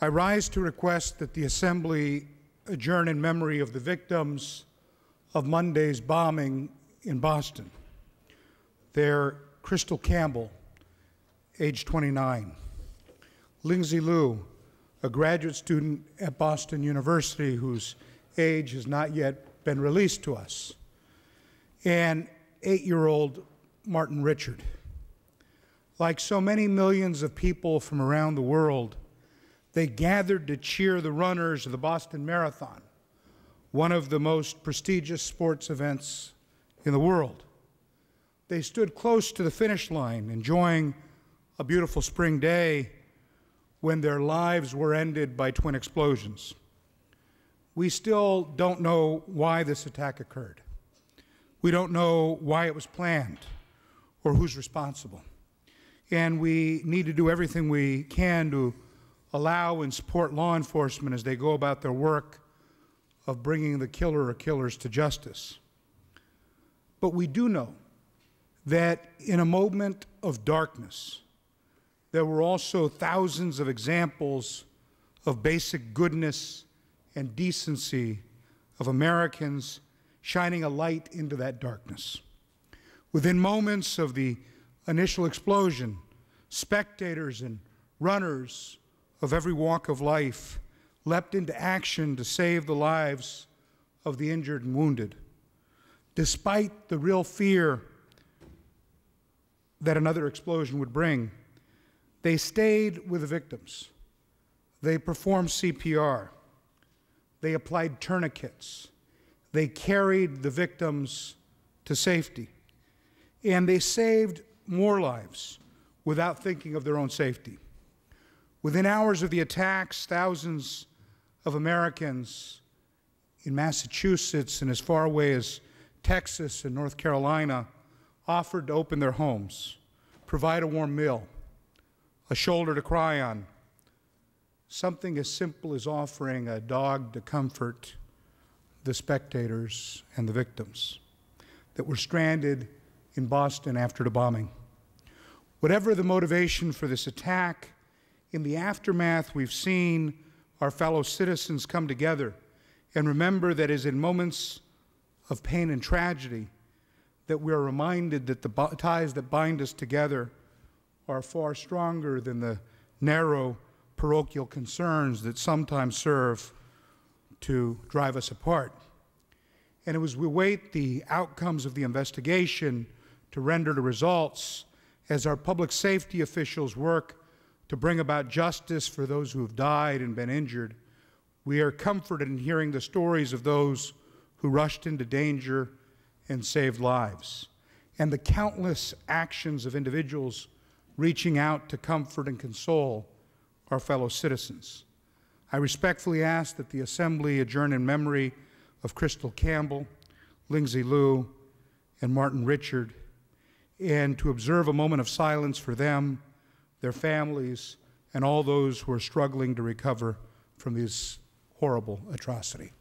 I rise to request that the Assembly adjourn in memory of the victims of Monday's bombing in Boston. They're Crystal Campbell, age 29, Lindsay Liu, a graduate student at Boston University whose age has not yet been released to us, and 8-year-old Martin Richard. Like so many millions of people from around the world, they gathered to cheer the runners of the Boston Marathon, one of the most prestigious sports events in the world. They stood close to the finish line, enjoying a beautiful spring day when their lives were ended by twin explosions. We still don't know why this attack occurred. We don't know why it was planned or who's responsible. And we need to do everything we can to allow and support law enforcement as they go about their work of bringing the killer or killers to justice. But we do know that in a moment of darkness, there were also thousands of examples of basic goodness and decency of Americans shining a light into that darkness. Within moments of the initial explosion, spectators and runners of every walk of life leapt into action to save the lives of the injured and wounded. Despite the real fear that another explosion would bring, they stayed with the victims. They performed CPR. They applied tourniquets. They carried the victims to safety. And they saved more lives without thinking of their own safety. Within hours of the attacks, thousands of Americans in Massachusetts and as far away as Texas and North Carolina offered to open their homes, provide a warm meal, a shoulder to cry on, something as simple as offering a dog to comfort the spectators and the victims that were stranded in Boston after the bombing. Whatever the motivation for this attack, in the aftermath we've seen our fellow citizens come together and remember that it is in moments of pain and tragedy that we are reminded that the ties that bind us together are far stronger than the narrow parochial concerns that sometimes serve to drive us apart. And as we await the outcomes of the investigation to render the results, as our public safety officials work to bring about justice for those who have died and been injured, we are comforted in hearing the stories of those who rushed into danger and saved lives, and the countless actions of individuals reaching out to comfort and console our fellow citizens. I respectfully ask that the Assembly adjourn in memory of Crystal Campbell, Lindsay Liu, and Martin Richard, and to observe a moment of silence for them, their families, and all those who are struggling to recover from this horrible atrocity.